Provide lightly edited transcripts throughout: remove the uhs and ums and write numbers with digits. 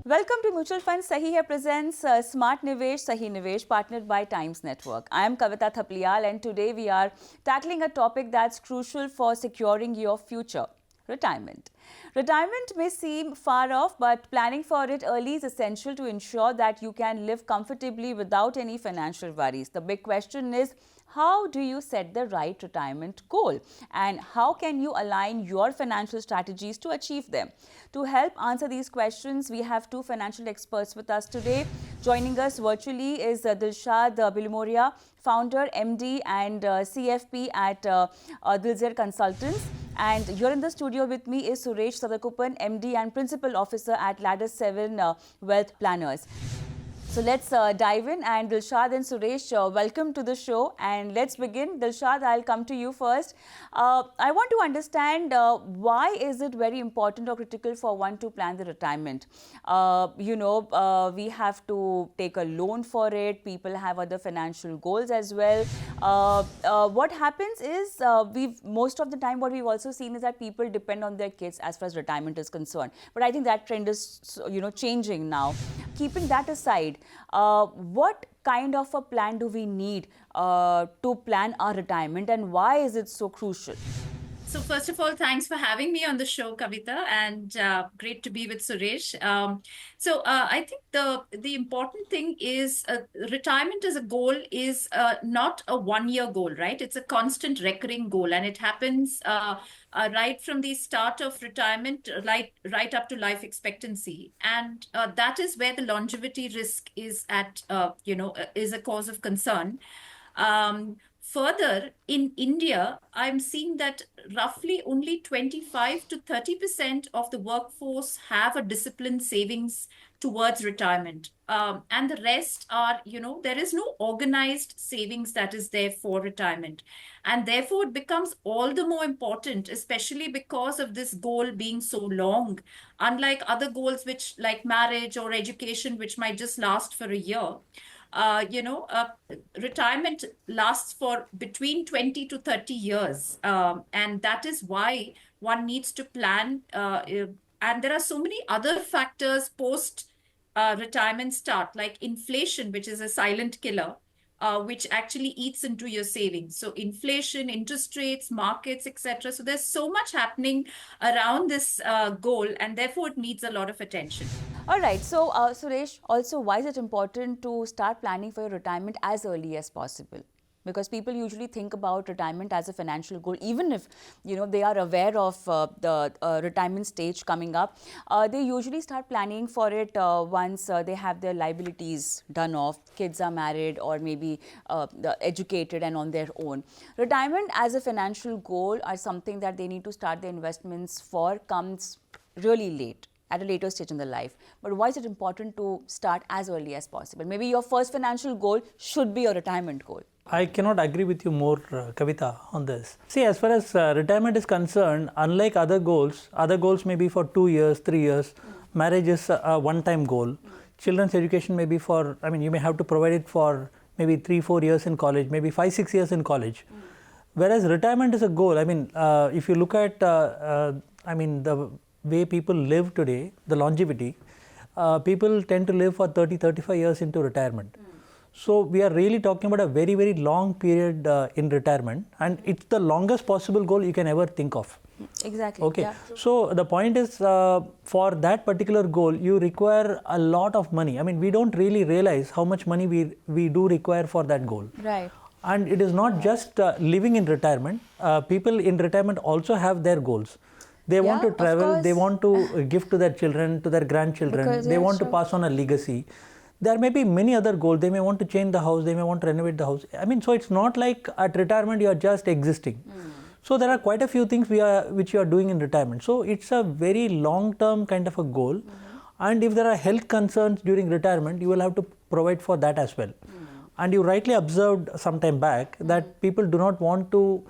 Welcome to Mutual Funds Sahi Hai presents Smart Nivesh Sahi Nivesh, partnered by Times Network. I am Kavita Thapliyal, and today we are tackling a topic that's crucial for securing your future: retirement. Retirement may seem far off, but planning for it early is essential to ensure that you can live comfortably without any financial worries. The big question is, how do you set the right retirement goal, and how can you align your financial strategies to achieve them? To help answer these questions, we have two financial experts with us today. Joining us virtually is Dilshad Billimoria, founder, MD and CFP at Dilzer Consultants. And here in the studio with me is Suresh Sadagopan, MD and Principal Officer at Ladder7 Wealth Planners. So let's dive in, and Dilshad and Suresh, welcome to the show, and let's begin. Dilshad, I'll come to you first. I want to understand why is it very important or critical for one to plan the retirement? We have to take a loan for it. People have other financial goals as well. What happens is most of the time what we've also seen is that people depend on their kids as far as retirement is concerned. But I think that trend is changing now. Keeping that aside, what kind of a plan do we need to plan our retirement, and why is it so crucial? So first of all, thanks for having me on the show, Kavita, and great to be with Suresh. I think the important thing is retirement as a goal is not a one-year goal, right? It's a constant recurring goal, and it happens right from the start of retirement, right up to life expectancy, and that is where the longevity risk is is a cause of concern. Further, in India, I'm seeing that roughly only 25 to 30% of the workforce have a disciplined savings towards retirement. And the rest are, there is no organized savings that is there for retirement. And therefore, it becomes all the more important, especially because of this goal being so long. Unlike other goals, which like marriage or education, which might just last for a year. Retirement lasts for between 20 to 30 years. And that is why one needs to plan. And there are so many other factors post retirement start, like inflation, which is a silent killer. Which actually eats into your savings. So inflation, interest rates, markets, etc. So there's so much happening around this goal, and therefore it needs a lot of attention. All right. So, Suresh, also, why is it important to start planning for your retirement as early as possible? Because people usually think about retirement as a financial goal, even if they are aware of the retirement stage coming up. They usually start planning for it once they have their liabilities done off, kids are married, or maybe educated and on their own. Retirement as a financial goal are something that they need to start their investments for comes really late, at a later stage in their life. But why is it important to start as early as possible? Maybe your first financial goal should be a retirement goal. I cannot agree with you more, Kavita, on this. See, as far as retirement is concerned, unlike other goals may be for 2 years, 3 years. Marriage is a one-time goal. Children's education may be for, you may have to provide it for maybe 3-4 years in college, maybe 5-6 years in college. Whereas retirement is a goal. If you look at, the way people live today, the longevity, people tend to live for 30-35 years into retirement. So we are really talking about a very, very long period in retirement, and it's the longest possible goal you can ever think of. Exactly. Okay. Yeah. So the point is, for that particular goal, you require a lot of money. We don't really realize how much money we do require for that goal. Right. And it is not just living in retirement. People in retirement also have their goals. They want to travel, they want to give to their children, to their grandchildren, they want to pass on a legacy. There may be many other goals. They may want to change the house, they may want to renovate the house. So it's not like at retirement you are just existing. So there are quite a few things which you are doing in retirement. So it's a very long-term kind of a goal. And if there are health concerns during retirement, you will have to provide for that as well. And you rightly observed some time back that people do not want to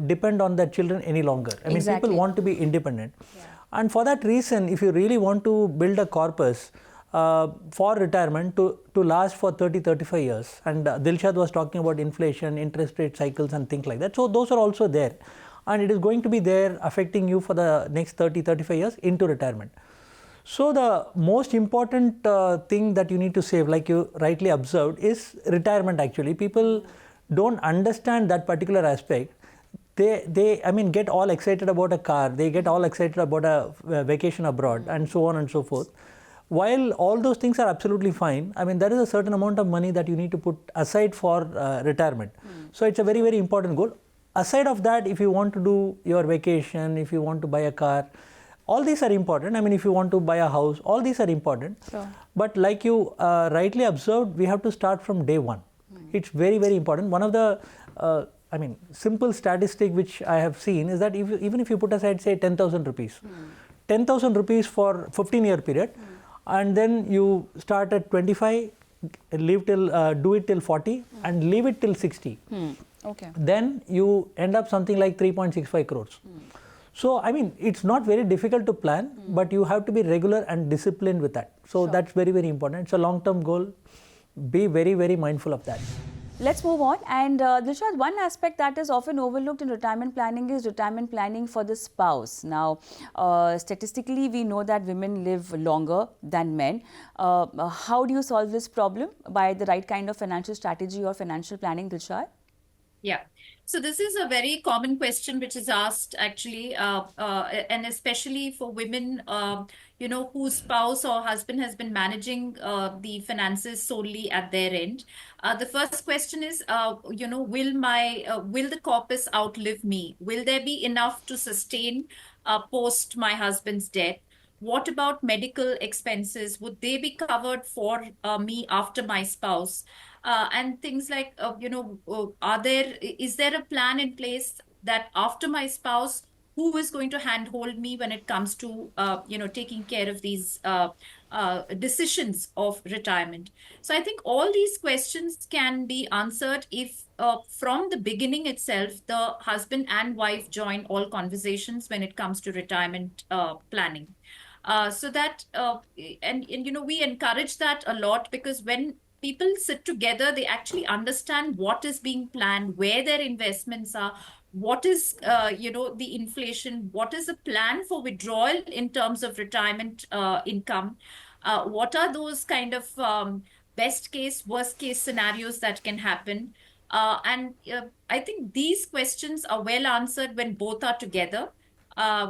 depend on their children any longer. Exactly. People want to be independent. Yeah. And for that reason, if you really want to build a corpus for retirement to last for 30-35 years, and Dilshad was talking about inflation, interest rate cycles and things like that. So those are also there. And it is going to be there affecting you for the next 30-35 years into retirement. So the most important thing that you need to save, like you rightly observed, is retirement actually. People don't understand that particular aspect. They I mean, get all excited about a car, they get all excited about a vacation abroad and so on and so forth. While all those things are absolutely fine, I mean, there is a certain amount of money that you need to put aside for retirement. So it's a very, very important goal. Aside of that, if you want to do your vacation, if you want to buy a car, all these are important. I mean, if you want to buy a house, all these are important. Sure. But like you rightly observed, we have to start from day one. It's very, very important. One of the, I mean, simple statistic which I have seen is that even if you put aside, say, 10,000 rupees, 10,000 rupees for 15-year period, and then you start at 25, live till, do it till 40, and leave it till 60. Okay. Then you end up something like 3.65 crores. So, I mean, it's not very difficult to plan, but you have to be regular and disciplined with that. So, that's very, very important. It's a long-term goal. Be very, very mindful of that. Let's move on. And Dilshad, one aspect that is often overlooked in retirement planning is retirement planning for the spouse. Now, statistically, we know that women live longer than men. How do you solve this problem? By the right kind of financial strategy or financial planning, Dilshad? Yeah. So this is a very common question which is asked actually, and especially for women, whose spouse or husband has been managing the finances solely at their end. The first question is, will the corpus outlive me? Will there be enough to sustain post my husband's death? What about medical expenses? Would they be covered for me after my spouse? And things like, is there a plan in place that after my spouse, who is going to handhold me when it comes to, taking care of these decisions of retirement? So I think all these questions can be answered if from the beginning itself, the husband and wife join all conversations when it comes to retirement planning. So that, we encourage that a lot, because when people sit together, they actually understand what is being planned, where their investments are, what is, the inflation, what is the plan for withdrawal in terms of retirement income, what are those kind of best case, worst case scenarios that can happen. And I think these questions are well answered when both are together.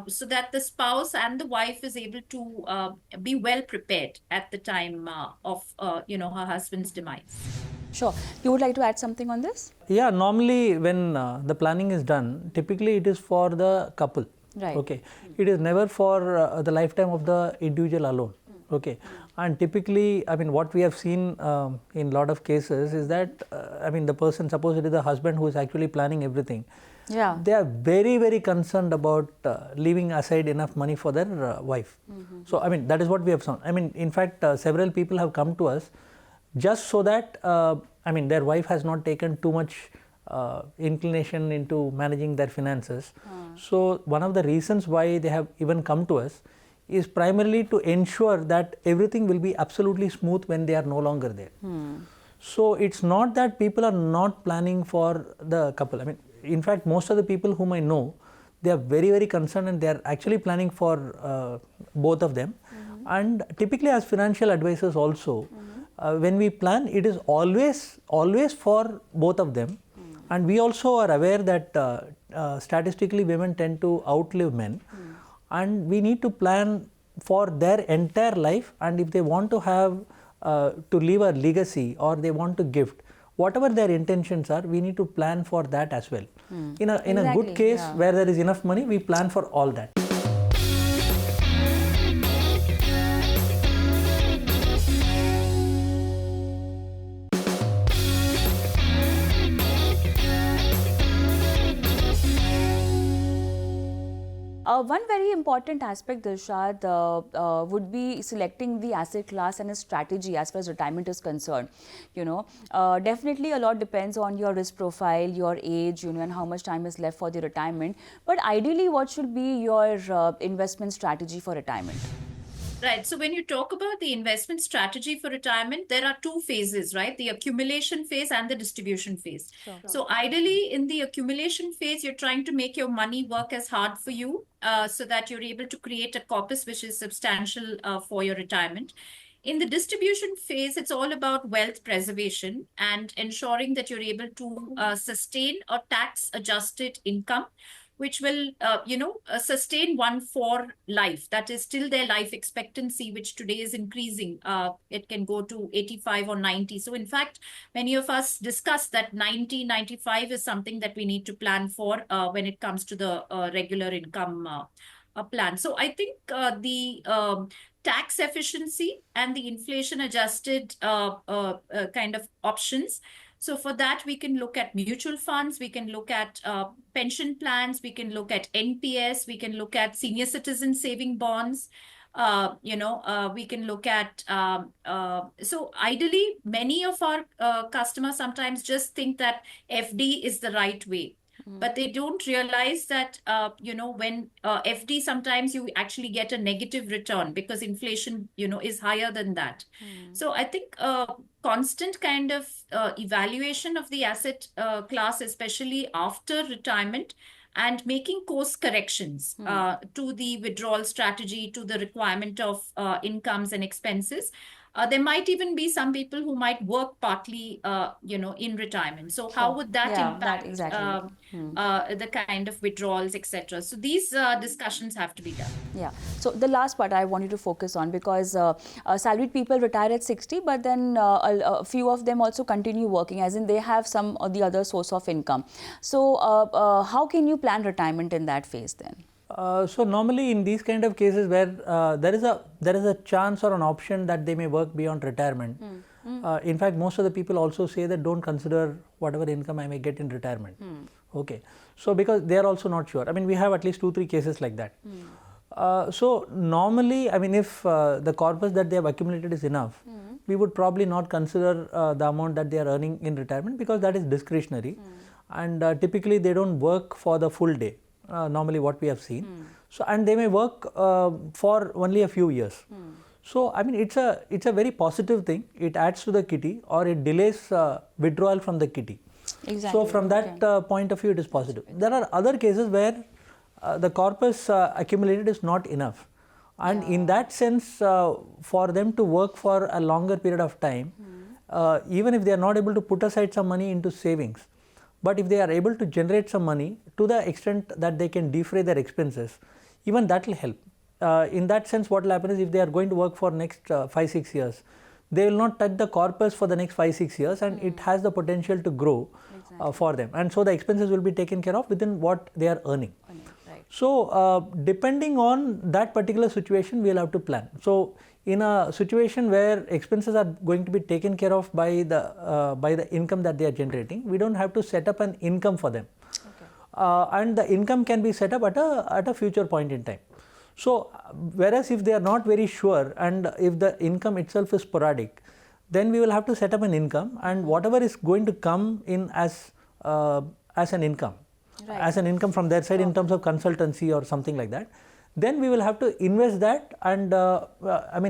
So that the spouse and the wife is able to be well prepared at the time of her husband's demise. Sure. You would like to add something on this? Yeah, normally when the planning is done, typically it is for the couple. Right. Okay. It is never for the lifetime of the individual alone. Okay. And typically, I mean, what we have seen in a lot of cases is that, the person, suppose it is the husband who is actually planning everything. Yeah. They are very, very concerned about leaving aside enough money for their wife. So, that is what we have found. In fact, several people have come to us just so that, their wife has not taken too much inclination into managing their finances. So, one of the reasons why they have even come to us is primarily to ensure that everything will be absolutely smooth when they are no longer there. So, it's not that people are not planning for the couple. In fact, most of the people whom I know, they are very, very concerned and they are actually planning for both of them. And typically as financial advisors also, when we plan, it is always for both of them. And we also are aware that statistically women tend to outlive men. And we need to plan for their entire life, and if they want to have to leave a legacy or they want to gift, whatever their intentions are, we need to plan for that as well. In a good case where there is enough money, we plan for all that. One very important aspect, Dilshad, would be selecting the asset class and a strategy as far as retirement is concerned. Definitely a lot depends on your risk profile, your age, and how much time is left for the retirement. But ideally, what should be your investment strategy for retirement? Right. So when you talk about the investment strategy for retirement, there are two phases, right? The accumulation phase and the distribution phase. Sure. So ideally, in the accumulation phase, you're trying to make your money work as hard for you, so that you're able to create a corpus which is substantial for your retirement. In the distribution phase, it's all about wealth preservation and ensuring that you're able to sustain a tax adjusted income, which will, sustain one for life. That is still their life expectancy, which today is increasing. It can go to 85 or 90. So in fact, many of us discuss that 90, 95 is something that we need to plan for when it comes to the regular income plan. So I think the tax efficiency and the inflation adjusted kind of options. So for that, we can look at mutual funds, we can look at pension plans, we can look at NPS, we can look at senior citizen saving bonds. We can look at, so ideally, many of our customers sometimes just think that FD is the right way. But they don't realize that, when FD, sometimes you actually get a negative return because inflation, is higher than that. So I think constant kind of evaluation of the asset class, especially after retirement, and making course corrections to the withdrawal strategy, to the requirement of incomes and expenses. There might even be some people who might work partly, in retirement. So how would that Yeah, impact that exactly. the kind of withdrawals, etc.? So these discussions have to be done. Yeah. So the last part I want you to focus on, because salaried people retire at 60, but then a few of them also continue working, as in they have some or the other source of income. So how can you plan retirement in that phase then? So normally in these kind of cases where there is a chance or an option that they may work beyond retirement. In fact, most of the people also say that don't consider whatever income I may get in retirement. Okay. So because they are also not sure. I mean, we have at least 2-3 cases like that. So normally, I mean, if the corpus that they have accumulated is enough, we would probably not consider the amount that they are earning in retirement, because that is discretionary, and typically they don't work for the full day. Normally what we have seen. So, and they may work for only a few years. So, I mean, it's a very positive thing. It adds to the kitty, or it delays withdrawal from the kitty. Exactly. So from that point of view, it is positive. There are other cases where the corpus accumulated is not enough, and in that sense, for them to work for a longer period of time, even if they are not able to put aside some money into savings, but if they are able to generate some money to the extent that they can defray their expenses, even that will help. In that sense, what will happen is, if they are going to work for next 5-6 years, they will not touch the corpus for the next 5-6 years, and it has the potential to grow for them. And so the expenses will be taken care of within what they are earning. So depending on that particular situation, we will have to plan. So in a situation where expenses are going to be taken care of by the income that they are generating, we don't have to set up an income for them. And the income can be set up at a future point in time. So whereas if they are not very sure, and if the income itself is sporadic, then we will have to set up an income, and whatever is going to come in as an income, as an income from their side in terms of consultancy or something like that, then we will have to invest that and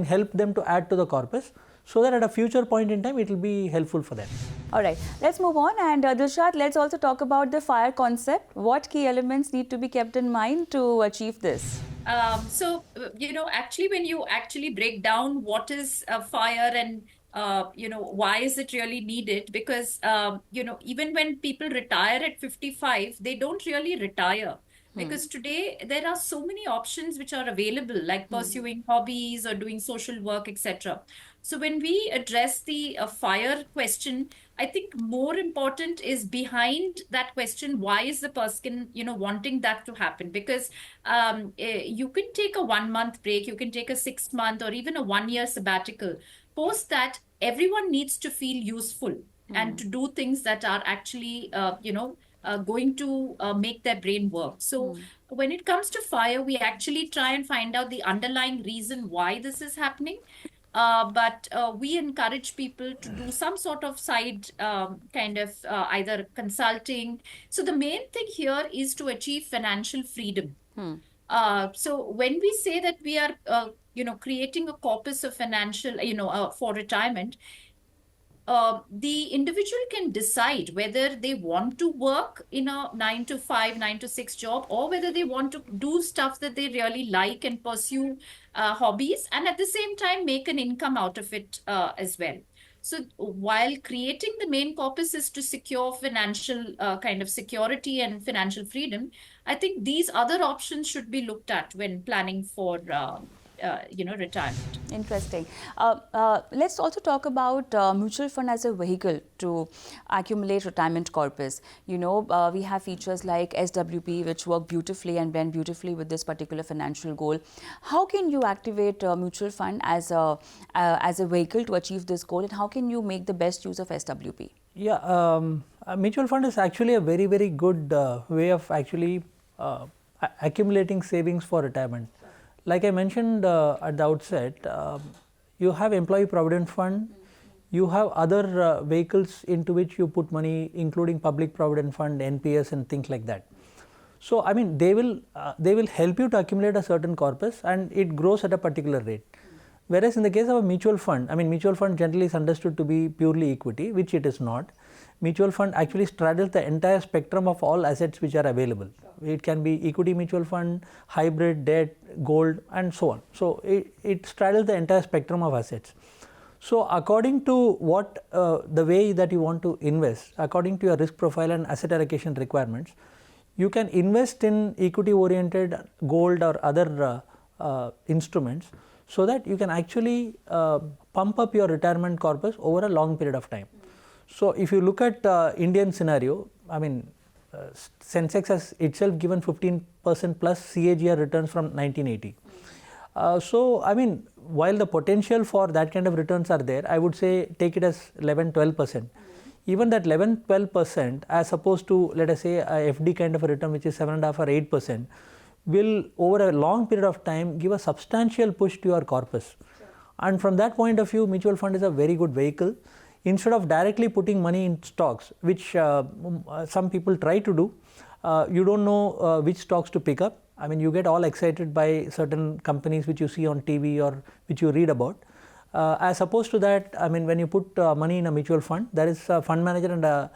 help them to add to the corpus, so that at a future point in time it will be helpful for them. All right, let's move on, and Dilshad, let's also talk about the FIRE concept. What key elements need to be kept in mind to achieve this? Actually, when you actually break down what is FIRE and why is it really needed? Because, even when people retire at 55, they don't really retire. Because today there are so many options which are available, like pursuing hobbies or doing social work, etc. So when we address the FIRE question, I think more important is behind that question, why is the person, wanting that to happen? Because you can take a 1-month break, you can take a 6-month or even a 1-year sabbatical. Post that, everyone needs to feel useful and to do things that are actually, going to make their brain work. So when it comes to FIRE, we actually try and find out the underlying reason why this is happening. But we encourage people to do some sort of side either consulting. So the main thing here is to achieve financial freedom. So when we say that we are, creating a corpus of financial, for retirement, the individual can decide whether they want to work in a 9 to 5, 9 to 6 job, or whether they want to do stuff that they really like and pursue hobbies, and at the same time make an income out of it as well. So while creating the main corpus is to secure financial kind of security and financial freedom, I think these other options should be looked at when planning for retirement. Interesting. Let's also talk about mutual fund as a vehicle to accumulate retirement corpus. We have features like SWP, which work beautifully and blend beautifully with this particular financial goal. How can you activate mutual fund as a vehicle to achieve this goal, and how can you make the best use of SWP? Yeah, a mutual fund is actually a very, very good way of actually accumulating savings for retirement. Like I mentioned at the outset, you have employee provident fund, you have other vehicles into which you put money, including public provident fund, NPS, and things like that. So I mean, they will help you to accumulate a certain corpus, and it grows at a particular rate. Whereas in the case of a mutual fund, I mean, mutual fund generally is understood to be purely equity, which it is not. Mutual fund actually straddles the entire spectrum of all assets which are available. It can be equity mutual fund, hybrid, debt, gold, and so on. So it straddles the entire spectrum of assets. So according to what the way that you want to invest, according to your risk profile and asset allocation requirements, you can invest in equity oriented gold or other instruments, so that you can actually pump up your retirement corpus over a long period of time. So if you look at Indian scenario, I mean, Sensex has itself given 15% plus CAGR returns from 1980. So I mean, while the potential for that kind of returns are there, I would say take it as 11-12%. Even that 11-12% as opposed to, let us say, a FD kind of a return which is 7.5 or 8%, will over a long period of time give a substantial push to your corpus. And from that point of view, mutual fund is a very good vehicle. Instead of directly putting money in stocks, which some people try to do, you don't know which stocks to pick up. I mean, you get all excited by certain companies which you see on TV or which you read about. As opposed to that, I mean, when you put money in a mutual fund, there is a fund manager and a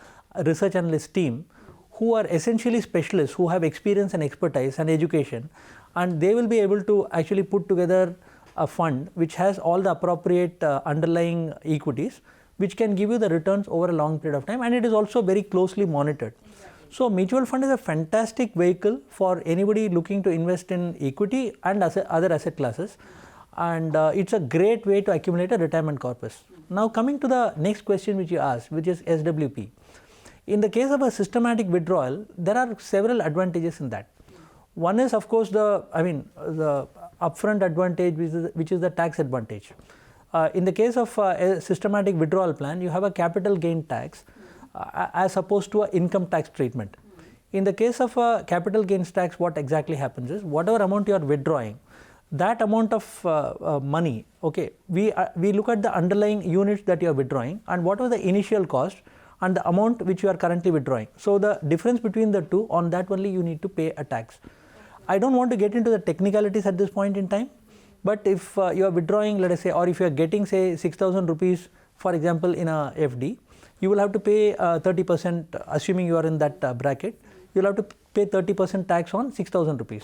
research analyst team who are essentially specialists, who have experience and expertise and education, and they will be able to actually put together a fund which has all the appropriate underlying equities, which can give you the returns over a long period of time, and it is also very closely monitored. Exactly. So mutual fund is a fantastic vehicle for anybody looking to invest in equity and other asset classes, and it's a great way to accumulate a retirement corpus. Now coming to the next question which you asked, which is SWP. In the case of a systematic withdrawal, there are several advantages in that. One is, of course, the upfront advantage, which is the tax advantage. In the case of a systematic withdrawal plan, you have a capital gain tax as opposed to an income tax treatment. In the case of a capital gains tax, what exactly happens is, whatever amount you are withdrawing, that amount of money, okay, we look at the underlying units that you are withdrawing and what was the initial cost and the amount which you are currently withdrawing. So the difference between the two, on that only you need to pay a tax. I don't want to get into the technicalities at this point in time, but if you are withdrawing, let us say, or if you are getting, say, 6,000 rupees, for example, in a FD, you will have to pay 30%, assuming you are in that bracket, you will have to pay 30% tax on 6,000 rupees.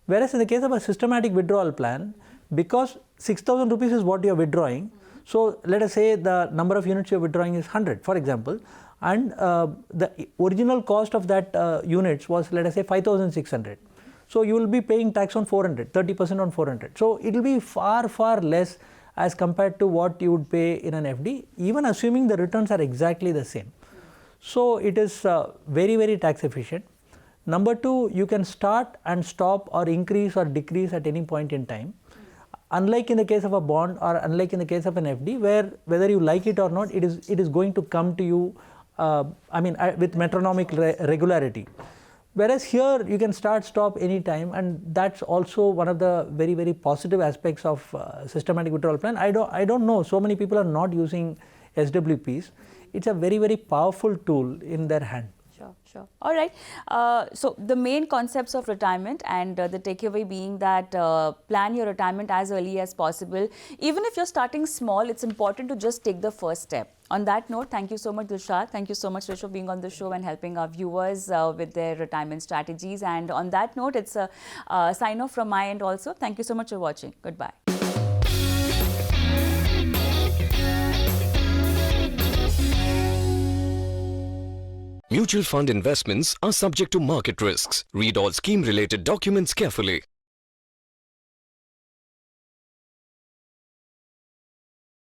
Whereas in the case of a systematic withdrawal plan, because 6,000 rupees is what you are withdrawing, so let us say the number of units you are withdrawing is 100, for example, and the original cost of that units was, let us say, 5,600. So you will be paying tax on 400, 30% on 400. So it will be far, far less as compared to what you would pay in an FD, even assuming the returns are exactly the same. So it is very, very tax efficient. Number two, you can start and stop or increase or decrease at any point in time. Unlike in the case of a bond or unlike in the case of an FD, where whether you like it or not, it is going to come to you, with metronomic regularity. Whereas here you can start, stop anytime, and that's also one of the very, very positive aspects of systematic withdrawal plan. I don't know, so many people are not using SWPs. It's a very, very powerful tool in their hand. Sure. Sure. All right. So the main concepts of retirement and the takeaway being that plan your retirement as early as possible. Even if you're starting small, it's important to just take the first step. On that note, thank you so much, Dilshad. Thank you so much, Suresh, for being on the show and helping our viewers with their retirement strategies. And on that note, it's a sign off from my end also. Thank you so much for watching. Goodbye. Mutual fund investments are subject to market risks. Read all scheme-related documents carefully.